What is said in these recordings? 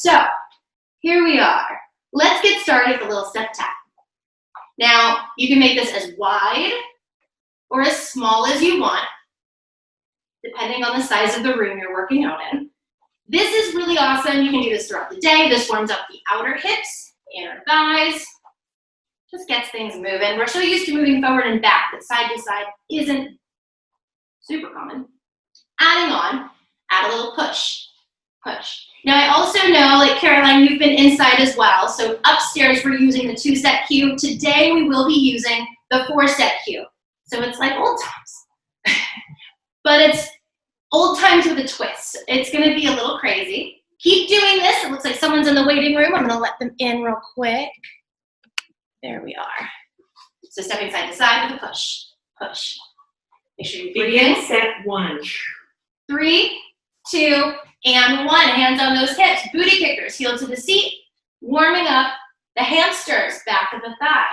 so here we are. Let's get started with a little step tap. Now, you can make this as wide or as small as you want, depending on the size of the room you're working out in. This is really awesome. You can do this throughout the day. This warms up the outer hips, inner thighs, just gets things moving. We're so used to moving forward and back that side to side isn't super common. Adding on, add a little push, push. Now I also know, like Caroline, you've been inside as well. So upstairs we're using the 2-set cue. Today we will be using the 4-set cue. So it's like old times, but it's old times with a twist. It's gonna be a little crazy. Keep doing this. It looks like someone's in the waiting room. I'm gonna let them in real quick. There we are. So stepping side to side with a push, push. Make sure you breathe in. Set 1. 3, 2, and 1. Hands on those hips. Booty kickers, heel to the seat. Warming up the hamsters, back of the thigh.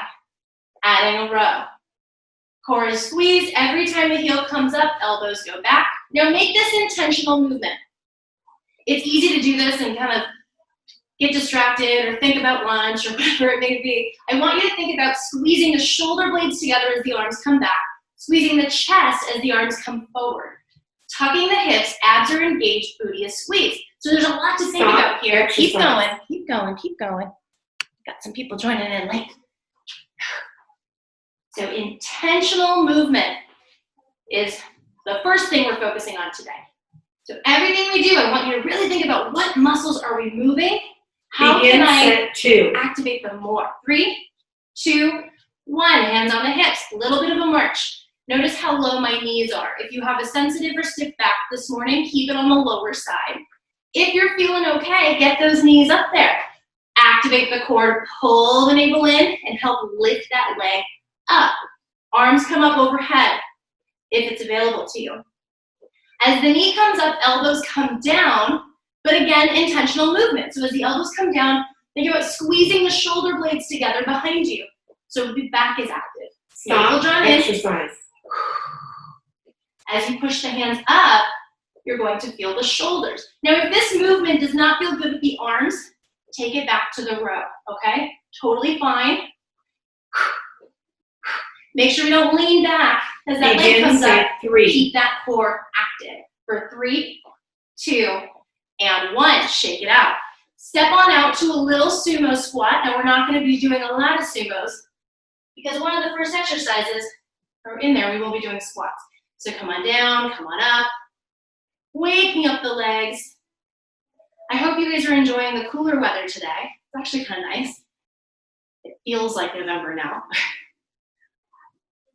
Adding a row. Core is squeezed. Every time the heel comes up, elbows go back. Now make this intentional movement. It's easy to do this and kind of get distracted or think about lunch or whatever it may be. I want you to think about squeezing the shoulder blades together as the arms come back, squeezing the chest as the arms come forward, tucking the hips, abs are engaged, booty is squeezed. So there's a lot to think about here. Exercise. Keep going, keep going, keep going. Got some people joining in late. So intentional movement is the first thing we're focusing on today. So everything we do, I want you to really think about what muscles are we moving? How can I activate them more? 3, 2, 1. Hands on the hips. A little bit of a march. Notice how low my knees are. If you have a sensitive or stiff back this morning, keep it on the lower side. If you're feeling okay, get those knees up there. Activate the core, pull the navel in, and help lift that leg up. Arms come up overhead if it's available to you. As the knee comes up, elbows come down, but again, intentional movement. So as the elbows come down, think about squeezing the shoulder blades together behind you. So the back is active. Stop, exercise. As you push the hands up, you're going to feel the shoulders. Now, if this movement does not feel good with the arms, take it back to the row, okay? Totally fine. Make sure we don't lean back as that leg comes up. 3. Keep that core active. For 3, 2, and 1. Shake it out. Step on out to a little sumo squat. Now we're not going to be doing a lot of sumos because one of the first exercises are in there. We will be doing squats. So come on down, come on up. Waking up the legs. I hope you guys are enjoying the cooler weather today. It's actually kind of nice. It feels like November now.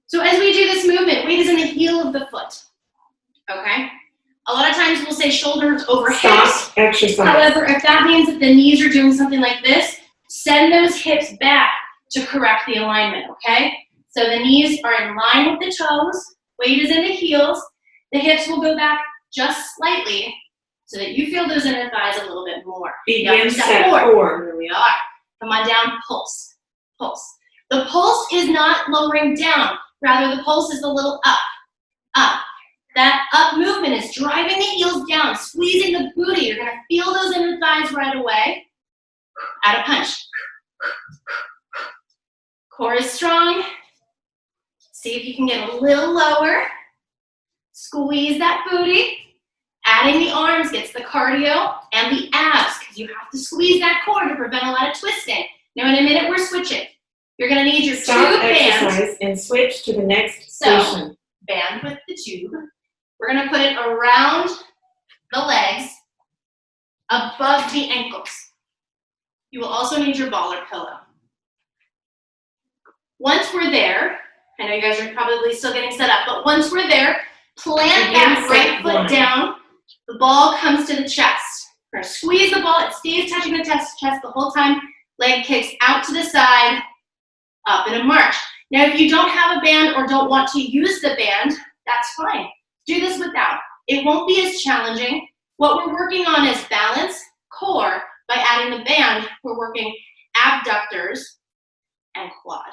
So as we do this movement, weight is in the heel of the foot, okay? A lot of times we'll say shoulders over hips. Stop, exercise. However, if that means that the knees are doing something like this, send those hips back to correct the alignment, okay? So the knees are in line with the toes, weight is in the heels, the hips will go back just slightly so that you feel those inner thighs a little bit more. Begin set 4. Here we are. Come on down, pulse, pulse. The pulse is not lowering down. Rather, the pulse is a little up, up. That up movement is driving the heels down, squeezing the booty. You're gonna feel those inner thighs right away. Add a punch. Core is strong. See if you can get a little lower. Squeeze that booty. Adding the arms gets the cardio and the abs because you have to squeeze that core to prevent a lot of twisting. Now in a minute, we're switching. You're going to need your tube band. And switch to the next so, station. Band with the tube. We're going to put it around the legs, above the ankles. You will also need your ball or pillow. Once we're there, I know you guys are probably still getting set up, but once we're there, plant that right foot down. The ball comes to the chest. We're going to squeeze the ball. It stays touching the chest the whole time. Leg kicks out to the side. Up in a march. Now, if you don't have a band or don't want to use the band, that's fine. Do this without. It won't be as challenging. What we're working on is balance, core. By adding the band, we're working abductors and quad.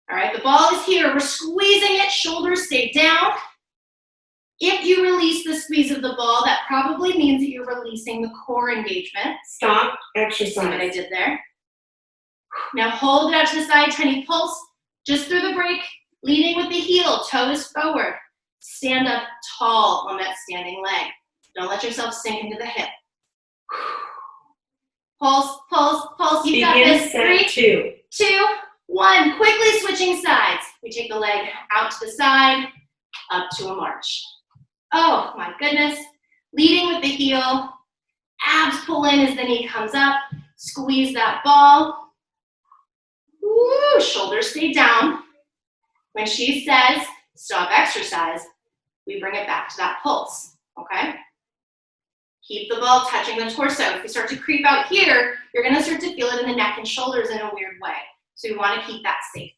All right, the ball is here. We're squeezing it. Shoulders stay down. If you release the squeeze of the ball, that probably means that you're releasing the core engagement. Stop See exercise. what I did there? Now hold it out to the side, tiny pulse, just through the break, leading with the heel, toes forward. Stand up tall on that standing leg. Don't let yourself sink into the hip. Pulse, pulse, pulse. You've got Begin this. set 3, 2. 2, 1. Quickly switching sides. We take the leg out to the side, up to a march. Oh my goodness. Leading with the heel. Abs pull in as the knee comes up. Squeeze that ball. Woo, shoulders stay down. When she says stop exercise, we bring it back to that pulse, okay? Keep the ball touching the torso. If you start to creep out here, you're gonna start to feel it in the neck and shoulders in a weird way. So we wanna keep that safe.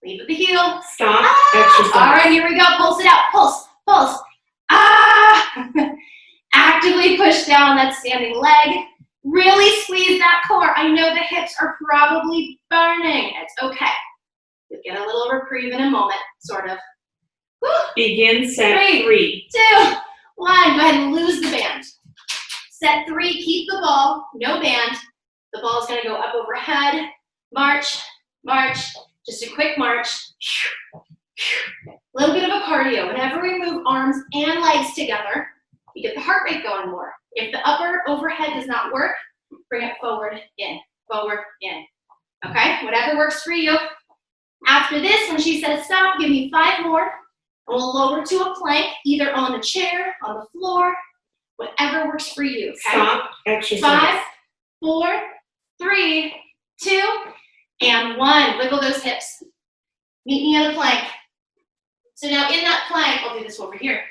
Lead with the heel. Stop exercise. All right, here we go. Pulse it out. Pulse, pulse. Actively push down that standing leg. Really squeeze that core. I know the hips are probably burning. It's okay. You'll get a little reprieve in a moment, sort of. Woo. Begin set 3. 2, 1. Go ahead and lose the band. Set 3, keep the ball, no band. The ball is gonna go up overhead. March, march, just a quick march. A little bit of a cardio. Whenever we move arms and legs together, you get the heart rate going more. If the upper overhead does not work, bring it forward, in, okay? Whatever works for you. After this, when she says stop, give me 5 more, and we'll lower to a plank, either on the chair, on the floor, whatever works for you, okay? Stop exercise. 5, 4, 3, 2, and 1. Wiggle those hips. Meet me at a plank. So now in that plank, I'll do this over here.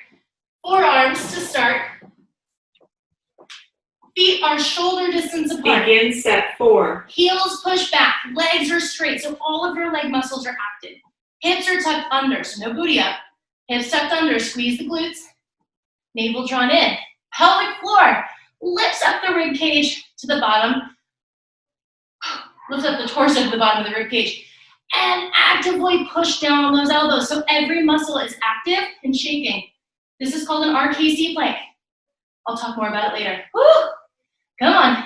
Forearms to start. Feet are shoulder distance apart. Begin set 4. Heels push back, legs are straight, so all of your leg muscles are active. Hips are tucked under, so no booty up. Hips tucked under, squeeze the glutes. Navel drawn in. Pelvic floor lifts up the rib cage to the bottom. Lifts up the torso to the bottom of the rib cage. And actively push down on those elbows, so every muscle is active and shaking. This is called an RKC plank. I'll talk more about it later. Woo! Come on.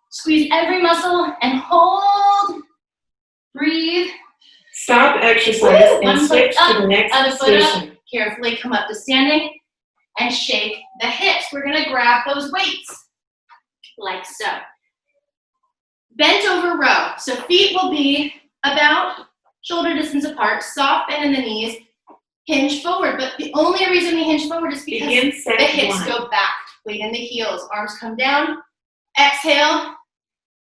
Squeeze every muscle and hold. Breathe. Stop exercise. Woo! And One switch foot to the next other foot up. station. Carefully come up to standing and shake the hips. We're gonna grab those weights, like so. Bent over row. So feet will be about shoulder distance apart, soft bend in the knees, hinge forward. But the only reason we hinge forward is because Begin set the hips 1. go back. Weight in the heels, arms come down. Exhale,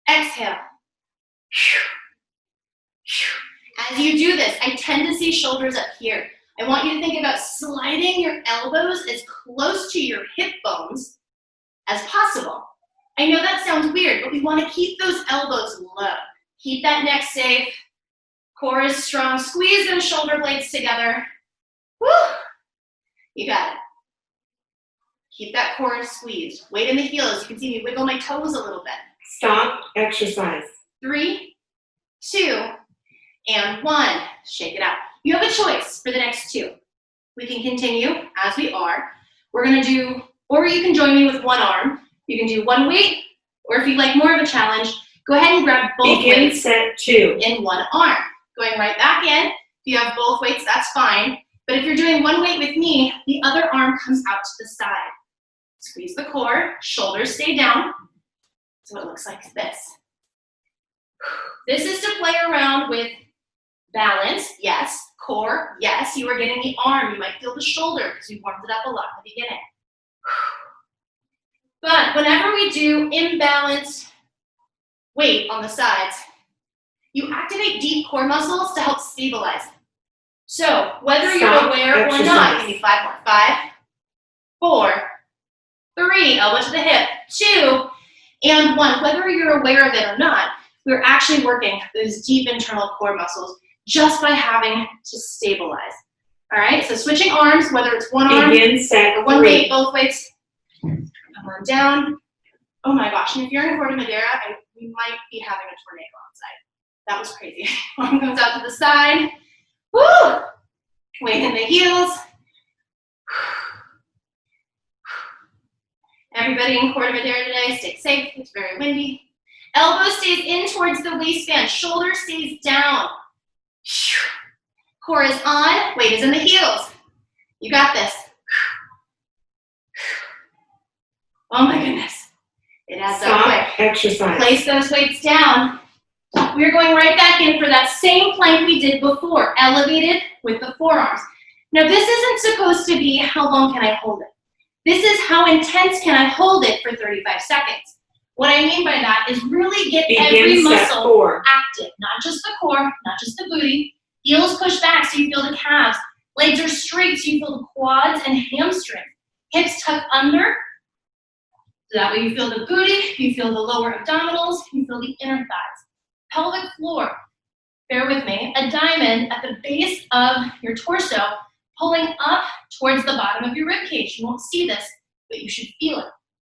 exhale. As you do this, I tend to see shoulders up here. I want you to think about sliding your elbows as close to your hip bones as possible. I know that sounds weird, but we want to keep those elbows low. Keep that neck safe. Core is strong. Squeeze those shoulder blades together. Woo! You got it. Keep that core squeezed. Weight in the heels. You can see me wiggle my toes a little bit. Stop exercise. 3, 2, and 1. Shake it out. You have a choice for the next 2. We can continue as we are. We're gonna do, or you can join me with one arm. You can do one weight, or if you'd like more of a challenge, go ahead and grab both Begin weights set 2. in one arm. Going right back in. If you have both weights, that's fine. But if you're doing one weight with me, the other arm comes out to the side. Squeeze the core, shoulders stay down. So it looks like this. This is to play around with balance, yes. Core, yes. You are getting the arm. You might feel the shoulder because we warmed it up a lot in the beginning. But whenever we do imbalanced weight on the sides, you activate deep core muscles to help stabilize. So whether you're aware or not, give me 5 more. 5, 4, 3, elbow to the hip, 2, and 1. Whether you're aware of it or not, we're actually working those deep internal core muscles just by having to stabilize. All right, so switching arms, whether it's one arm Begin set or one 3. weight, both weights. Come on down. Oh my gosh, and if you're in Corte Madera, we might be having a tornado outside. That was crazy. Arm comes out to the side. Woo! Weight in the heels. Everybody in Corte Madera today, stay safe. It's very windy. Elbow stays in towards the waistband. Shoulder stays down. Core is on. Weight is in the heels. You got this. Oh my goodness. It adds up quick. Exercise. Place those weights down. We're going right back in for that same plank we did before, elevated with the forearms. Now this isn't supposed to be how long can I hold it. This is how intense can I hold it for 35 seconds. What I mean by that is really get every muscle active, not just the core, not just the booty. Heels push back so you feel the calves. Legs are straight so you feel the quads and hamstrings. Hips tuck under. So that way you feel the booty, you feel the lower abdominals, you feel the inner thighs. Pelvic floor, bear with me, a diamond at the base of your torso, pulling up towards the bottom of your rib cage. You won't see this, but you should feel it.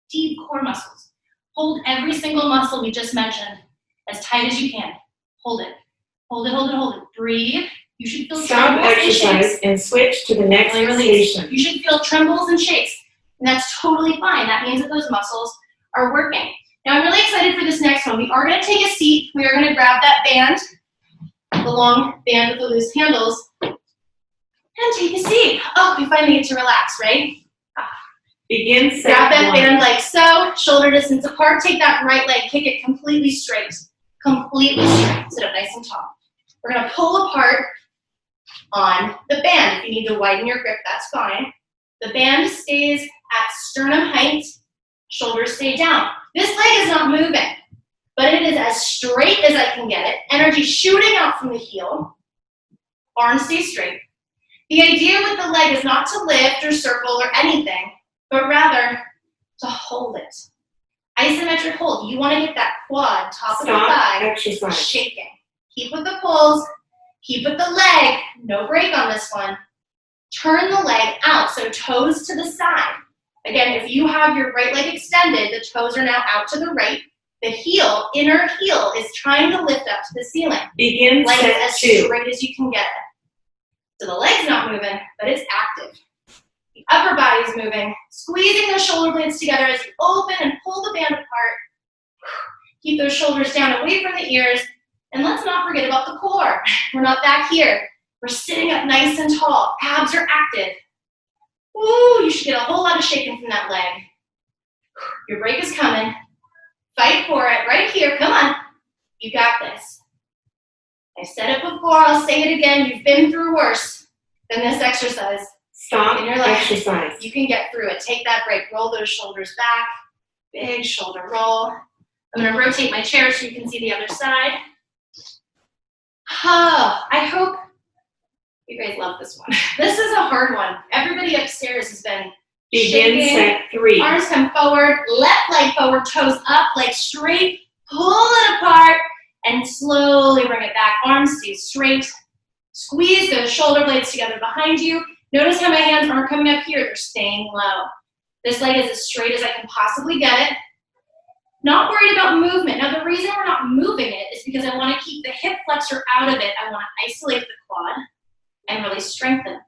Deep core muscles. Hold every single muscle we just mentioned as tight as you can. Hold it. Hold it, hold it, hold it. Breathe. You should feel stop exercise and switch to the next station. You should feel trembles and shakes. And that's totally fine. That means that those muscles are working. Now I'm really excited for this next one. We are going to take a seat. We are going to grab that band, the long band with the loose handles, and take a seat. Oh, we finally get to relax, right? Begin set grab that 1. band like so, shoulder distance apart. Take that right leg, kick it completely straight. Completely straight. Sit up nice and tall. We're going to pull apart on the band. If you need to widen your grip, that's fine. The band stays at sternum height, shoulders stay down. This leg is not moving, but it is as straight as I can get it. Energy shooting out from the heel. Arms stay straight. The idea with the leg is not to lift or circle or anything, but rather to hold it. Isometric hold. You want to get that quad, top of the thigh, exercise. Shaking. Keep with the pulls. Keep with the leg. No break on this one. Turn the leg out, so toes to the side. Again, if you have your right leg extended, the toes are now out to the right. The heel, inner heel, is trying to lift up to the ceiling. Begin leg set as 2. straight as you can get it. So the leg's not moving, but it's active. The upper body's moving, squeezing those shoulder blades together as you open and pull the band apart. Keep those shoulders down away from the ears. And let's not forget about the core. We're not back here. We're sitting up nice and tall. Abs are active. Ooh, you should get a whole lot of shaking from that leg. Your break is coming. Fight for it right here. Come on. You got this. I said it before. I'll say it again. You've been through worse than this exercise. Stop in your life. exercise. You can get through it. Take that break. Roll those shoulders back. Big shoulder roll. I'm going to rotate my chair so you can see the other side. Oh, I hope you guys love this one. This is a hard one. Everybody upstairs has been Begin shaking. set 3. Arms come forward, left leg forward, toes up, leg straight. Pull it apart and slowly bring it back. Arms stay straight. Squeeze those shoulder blades together behind you. Notice how my hands aren't coming up here. They're staying low. This leg is as straight as I can possibly get it. Not worried about movement. Now, the reason we're not moving it is because I want to keep the hip flexor out of it. I want to isolate the quad and really strengthen.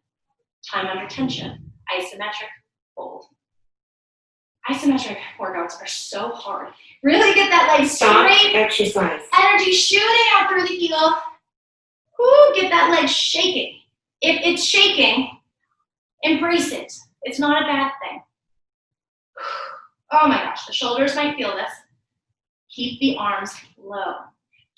Time under tension. Isometric hold. Isometric workouts are so hard. Really get that leg Stop straight. exercise. Energy shooting out through the heel. Woo, get that leg shaking. If it's shaking, embrace it. It's not a bad thing. Oh my gosh, the shoulders might feel this. Keep the arms low.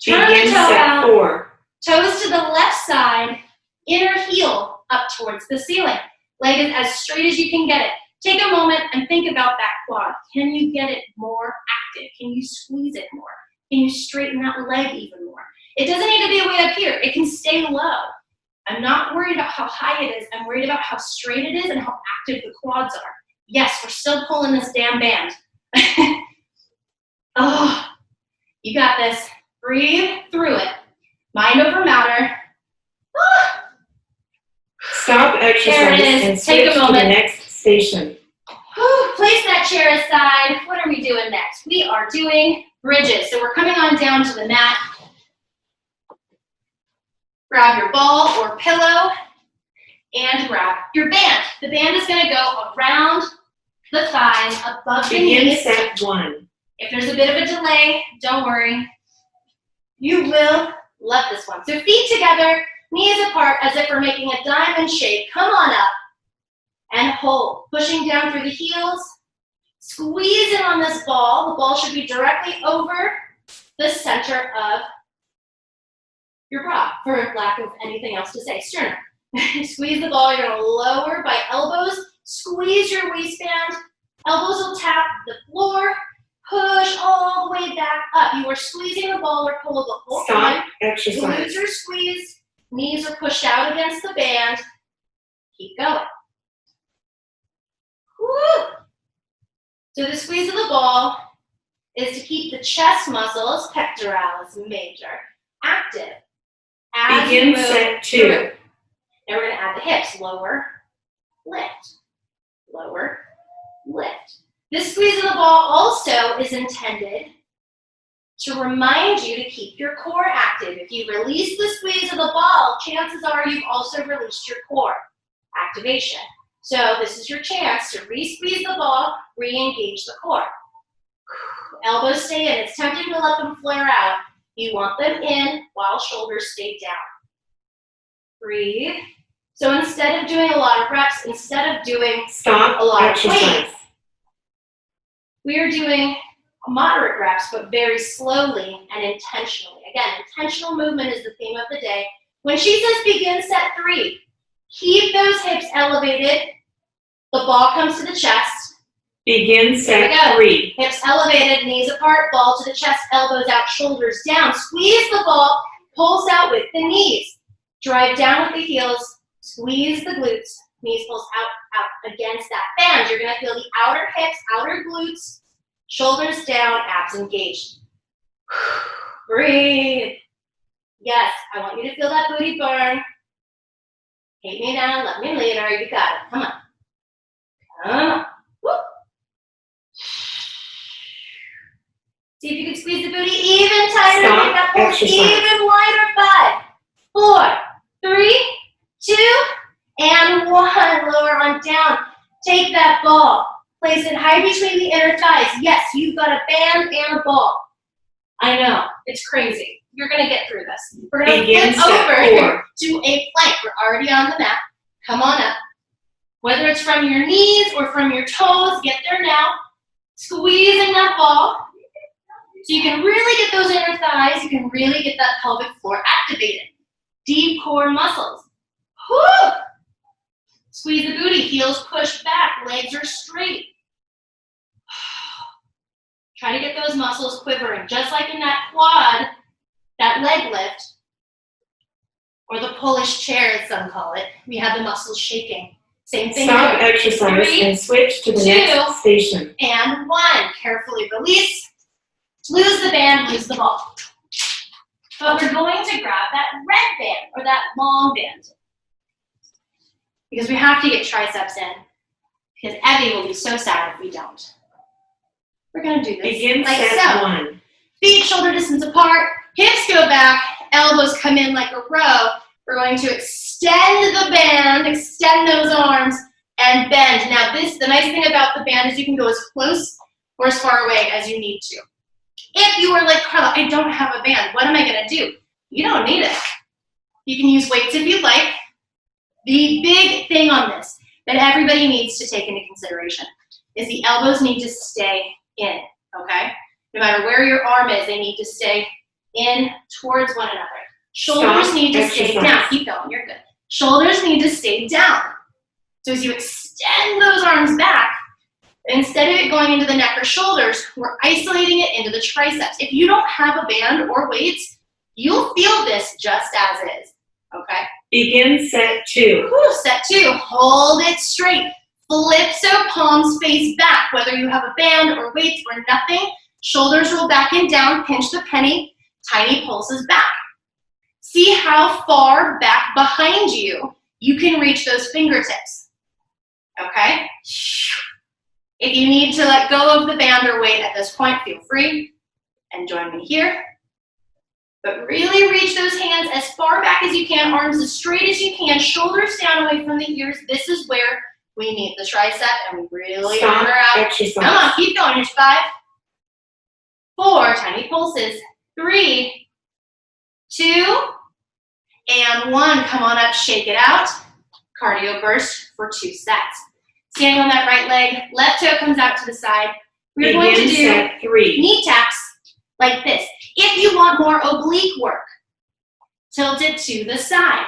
Turn Begin the toe set out. 4. Toes to the left side. Inner heel up towards the ceiling. Leg is as straight as you can get it. Take a moment and think about that quad. Can you get it more active? Can you squeeze it more? Can you straighten that leg even more? It doesn't need to be way up here. It can stay low. I'm not worried about how high it is. I'm worried about how straight it is and how active the quads are. Yes, we're still pulling this damn band. Oh, you got this. Breathe through it. Mind over matter. Ah. Stop exercise There it is. and Take a switch to the moment. next station. Whew, place that chair aside. What are we doing next? We are doing bridges. So we're coming on down to the mat. Grab your ball or pillow. and grab your band. The band is going to go around the thighs, above the Begin knees. set 1. If there's a bit of a delay, don't worry. You will love this one. So feet together, knees apart as if we're making a diamond shape. Come on up and hold. Pushing down through the heels. Squeeze in on this ball. The ball should be directly over the center of your bra, for lack of anything else to say. Sternum. Squeeze the ball. You're going to lower by elbows. Squeeze your waistband. Elbows will tap the floor. Push all the way back up. You are squeezing the ball or pull the whole time. Stop exercise. Glutes are squeezed. Knees are pushed out against the band. Keep going. Woo! So the squeeze of the ball is to keep the chest muscles, pectoralis major, active. As Begin you move set 2. through. Now we're going to add the hips. Lower, lift. Lower, lift. This squeeze of the ball also is intended to remind you to keep your core active. If you release the squeeze of the ball, chances are you've also released your core activation. So this is your chance to re-squeeze the ball, re-engage the core. Elbows stay in. It's tempting to let them flare out. You want them in while shoulders stay down. Breathe. So instead of doing a lot of reps, instead of doing Stop a lot exercise. of weights, we are doing moderate reps, but very slowly and intentionally. Again, intentional movement is the theme of the day. When she says begin set 3, keep those hips elevated. The ball comes to the chest. Begin There we set go. 3. Hips elevated, knees apart, ball to the chest, elbows out, shoulders down. Squeeze the ball, pulse out with the knees. Drive down with the heels, squeeze the glutes. Knees pulse out against that band. You're going to feel the outer hips, outer glutes, shoulders down, abs engaged. Breathe. Yes, I want you to feel that booty burn. Take me down, let me later. You got it. Come on. Come on. Woo. See if you can squeeze the booty even tighter. Stop Make that pulse exercise. even wider. 5, 4, 3, 2, and 1. Lower on down. Take that ball. Place it high between the inner thighs. Yes, you've got a band and a ball. I know, it's crazy. You're going to get through this. We're going to Begin flip set over 4. to a plank. We're already on the mat. Come on up. Whether it's from your knees or from your toes, get there now. Squeezing that ball. So you can really get those inner thighs. You can really get that pelvic floor activated. Deep core muscles. Whoo! Squeeze the booty. Heels push back. Legs are straight. Try to get those muscles quivering. Just like in that quad, that leg lift, or the Polish chair as some call it. We have the muscles shaking. Same thing Stop here. exercise 3, and switch to the 2, next station. and 1. Carefully release. Lose the band, lose the ball. But we're going to grab that red band, or that long band. Because we have to get triceps in. Because Evie will be so sad if we don't. We're going to do this Begin like set so. 1. Feet shoulder distance apart. Hips go back. Elbows come in like a row. We're going to extend the band, extend those arms, and bend. Now the nice thing about the band is you can go as close or as far away as you need to. If you were like, Karla, I don't have a band, what am I going to do? You don't need it. You can use weights if you like. The big thing on this that everybody needs to take into consideration is the elbows need to stay in, okay? No matter where your arm is, they need to stay in towards one another. Shoulders Stop need to stay exercise. down. Keep going, you're good. Shoulders need to stay down. So as you extend those arms back, instead of it going into the neck or shoulders, we're isolating it into the triceps. If you don't have a band or weights, you'll feel this just as is, okay? Begin set 2. Whew, set 2, hold it straight. Flip so palms face back, whether you have a band or weights or nothing. Shoulders roll back and down, pinch the penny, tiny pulses back. See how far back behind you can reach those fingertips, okay? If you need to let go of the band or weight at this point, feel free and join me here. But really reach those hands as far back as you can, arms as straight as you can, shoulders down away from the ears. This is where we meet the tricep and we really Stop hammer out. exercise. Come on, keep going. Here's 5, 4, tiny pulses. 3, 2, and 1. Come on up, shake it out. Cardio burst for 2 sets. Standing on that right leg, left toe comes out to the side. We're going to do set 3. knee taps like this. If you want more oblique work, tilt it to the side.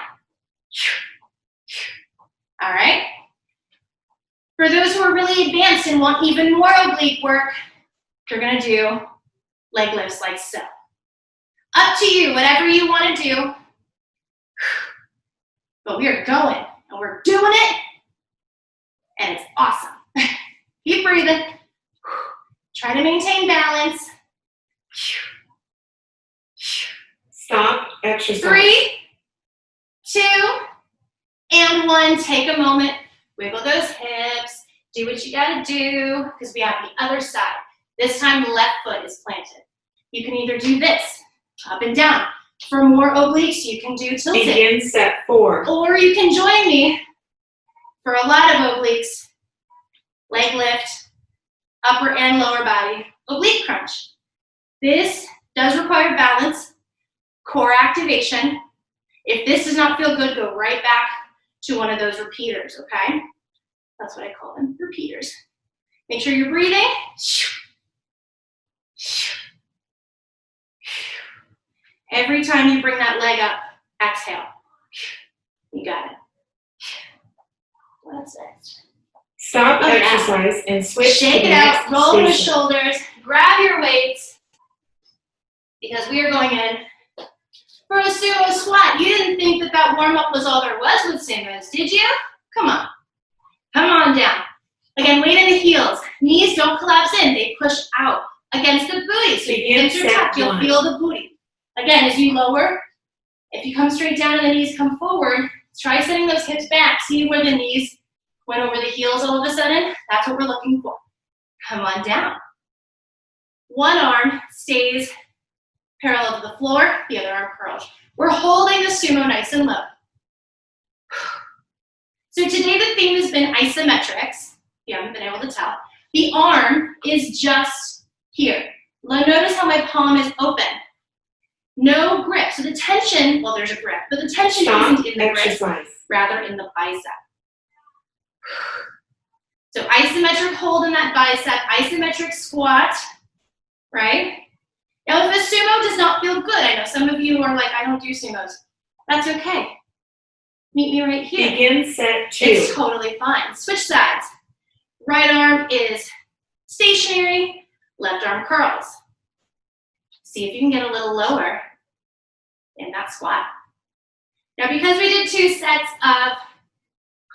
All right? For those who are really advanced and want even more oblique work, you're gonna do leg lifts like so. Up to you, whatever you wanna do. But we are going, and we're doing it, and it's awesome. Keep breathing. Try to maintain balance. Stop exercise. 3, 2, and 1. Take a moment. Wiggle those hips. Do what you gotta do, because we have the other side. This time, the left foot is planted. You can either do this, up and down. For more obliques, you can do tilted. Begin set 4. Or you can join me for a lot of obliques. Leg lift, upper and lower body, oblique crunch. This does require balance, core activation. If this does not feel good, go right back to one of those repeaters, okay? That's what I call them, repeaters. Make sure you're breathing. Every time you bring that leg up, exhale. You got it. What's next? Stop exercise and switch Shake to it the out, next roll the station. shoulders, grab your weights, because we are going in for a sumo squat. You didn't think that that warm-up was all there was with sumos, did you? Come on. Come on down. Again, weight in the heels. Knees don't collapse in, they push out against the booty. So if you Begin get your tuck, set you'll 1. feel the booty. Again, as you lower, if you come straight down and the knees come forward, try sending those hips back. See where the knees went over the heels all of a sudden? That's what we're looking for. Come on down. One arm stays parallel to the floor, the other arm curls. We're holding the sumo nice and low. So today the theme has been isometrics. You haven't been able to tell. The arm is just here. Notice how my palm is open. No grip. So the tension, well, there's a grip, but the tension Stop isn't in the grip, exercise. rather in the bicep. So isometric hold in that bicep, isometric squat, right? Now if a sumo does not feel good, I know some of you are like, I don't do sumos. That's okay. Meet me right here. Begin set 2. It's totally fine. Switch sides. Right arm is stationary, left arm curls. See if you can get a little lower in that squat. Now because we did 2 sets of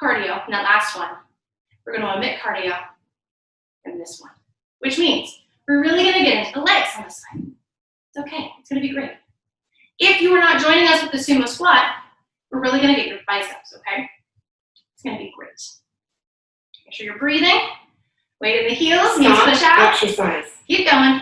cardio in that last one, we're going to omit cardio in this one, which means we're really going to get into the legs on this side. It's okay. It's going to be great. If you are not joining us with the sumo squat, we're really going to get your biceps, okay? It's going to be great. Make sure you're breathing. Weight in the heels, knees Stop push out. exercise. Keep going.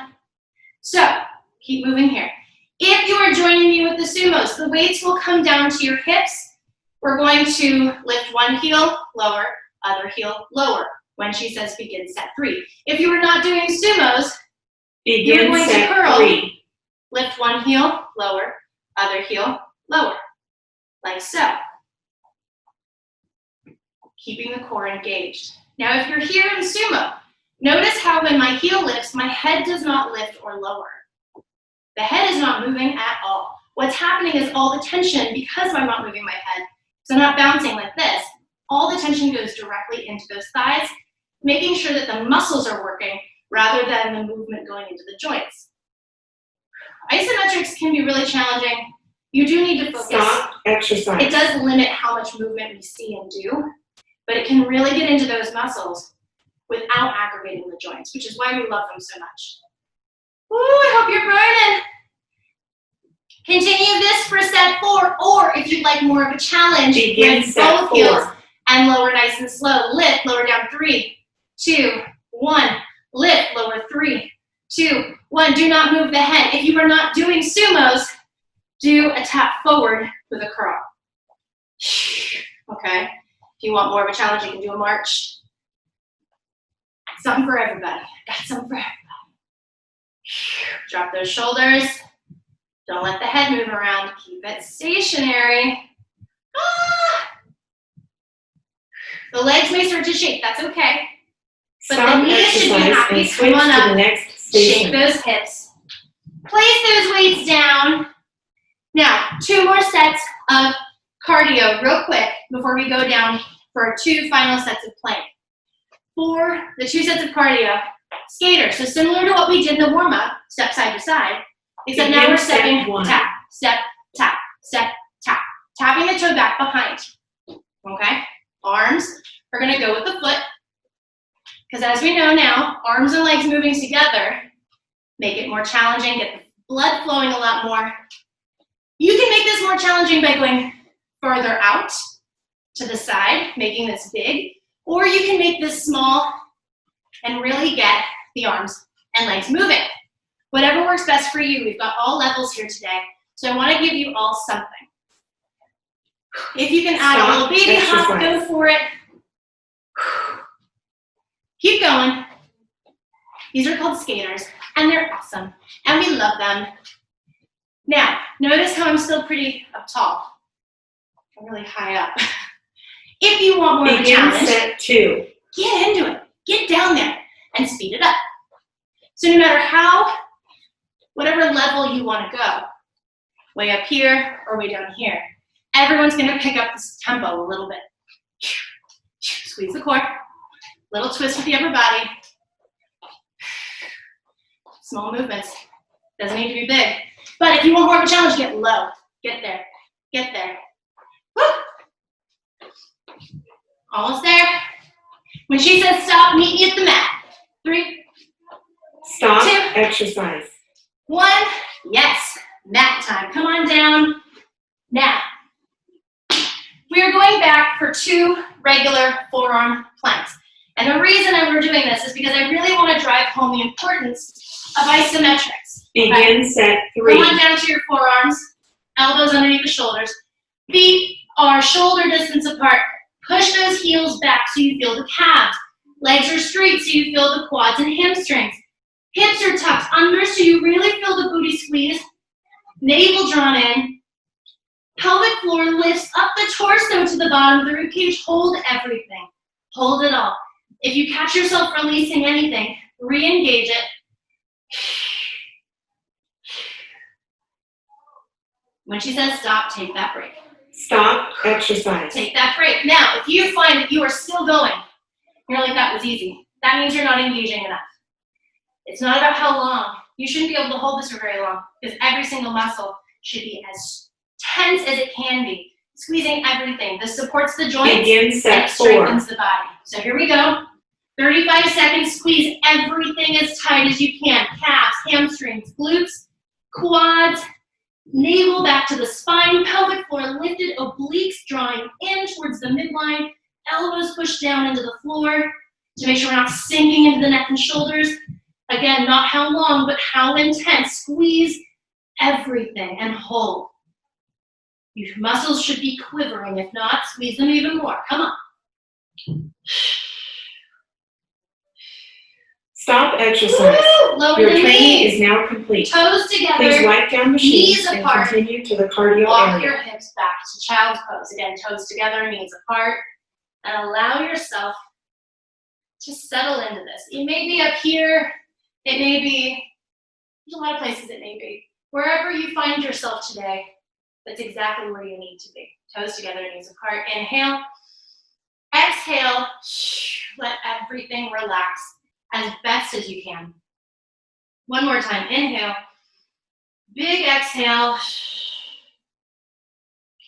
So, keep moving here. If you are joining me with the sumos, the weights will come down to your hips. We're going to lift one heel, lower, other heel, lower, when she says begin set 3. If you are not doing sumos, you're Begin going to set curl. 3. Lift one heel, lower, other heel, lower, like so. Keeping the core engaged. Now, if you're here in sumo, notice how when my heel lifts, my head does not lift or lower. The head is not moving at all. What's happening is all the tension, because I'm not moving my head, so I'm not bouncing like this, all the tension goes directly into those thighs, making sure that the muscles are working rather than the movement going into the joints. Isometrics can be really challenging. You do need to focus. Stop exercise. It does limit how much movement we see and do, but it can really get into those muscles without aggravating the joints, which is why we love them so much. Ooh, I hope you're burning. Continue this for set 4, or if you'd like more of a challenge, Begin with set both 4. heels and lower nice and slow. Lift, lower down 3, 2, 1. Lift, lower 3, 2, 1. Do not move the head. If you are not doing sumos, do a tap forward with a curl. Okay? If you want more of a challenge, you can do a march. Something for everybody. Got something for everybody. Drop those shoulders. Don't let the head move around. Keep it stationary. Ah! The legs may start to shake. That's okay. But Stop the knees should be exercise happy. and switch Come on to up. the next Shake station. those hips. Place those weights down. Now, 2 more sets of cardio real quick before we go down for our 2 final sets of plank. For the 2 sets of cardio, skater. So similar to what we did in the warm-up, step side to side, except now we're stepping tap, step, tap, step, tap. Tapping the toe back behind. Okay? Arms are gonna go with the foot. Because as we know now, arms and legs moving together make it more challenging, get the blood flowing a lot more. You can make this more challenging by going further out to the side, making this big, or you can make this small and really get the arms and legs moving. Whatever works best for you. We've got all levels here today, so I want to give you all something. If you can add a little baby hop, go for it. Keep going. These are called skaters, and they're awesome, and we love them. Now, notice how I'm still pretty up tall. I'm really high up. If you want more of a challenge, set 2. get into it. Get down there and speed it up. So no matter whatever level you want to go, way up here or way down here, everyone's going to pick up this tempo a little bit. Squeeze the core. Little twist with the upper body. Small movements. Doesn't need to be big. But if you want more of a challenge, get low. Get there. Get there. Woo! Almost there. When she says stop, meet me at the mat. 3, Stop 2, exercise. 1. Yes, mat time. Come on down. Now, we are going back for 2 regular forearm planks. And the reason that we're doing this is because I really want to drive home the importance of isometrics. Begin set 3. Come on down to your forearms, elbows underneath the shoulders. Feet are shoulder distance apart. Push those heels back so you feel the calves. Legs are straight so you feel the quads and hamstrings. Hips are tucked under so you really feel the booty squeeze. Navel drawn in. Pelvic floor lifts up the torso to the bottom of the ribcage. Hold everything. Hold it all. If you catch yourself releasing anything, re-engage it. When she says stop, take that break. Stop exercise. Take that break. Now, if you find that you are still going, you're like, that was easy. That means you're not engaging enough. It's not about how long. You shouldn't be able to hold this for very long because every single muscle should be as tense as it can be. Squeezing everything. This supports the joints Begin and set it 4. strengthens the body. So here we go. 35 seconds. Squeeze everything as tight as you can. Calves, hamstrings, glutes, quads, navel back to the spine, pelvic floor lifted, obliques drawing in towards the midline, elbows pushed down into the floor to make sure we're not sinking into the neck and shoulders. Again, not how long, but how intense. Squeeze everything and hold. Your muscles should be quivering. If not, squeeze them even more. Come on. Stop exercise. Woo! Lower Your the training knees. is now complete. Toes together. Please wipe down the Knees sheets and apart. continue to the cardio Walk area. your hips back to child's pose. Again, toes together, knees apart. And allow yourself to settle into this. It may be up here. It may be, there's a lot of places it may be. Wherever you find yourself today, that's exactly where you need to be. Toes together, knees apart. Inhale. Exhale. Let everything relax as best as you can. One more time. Inhale. Big exhale.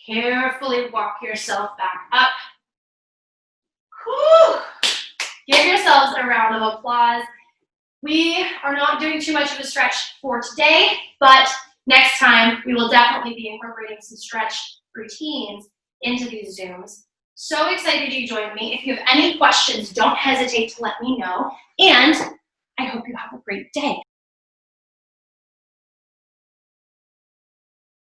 Carefully walk yourself back up. Whew. Give yourselves a round of applause. We are not doing too much of a stretch for today, but next time we will definitely be incorporating some stretch routines into these Zooms. So excited you joined me. If you have any questions, don't hesitate to let me know. And I hope you have a great day.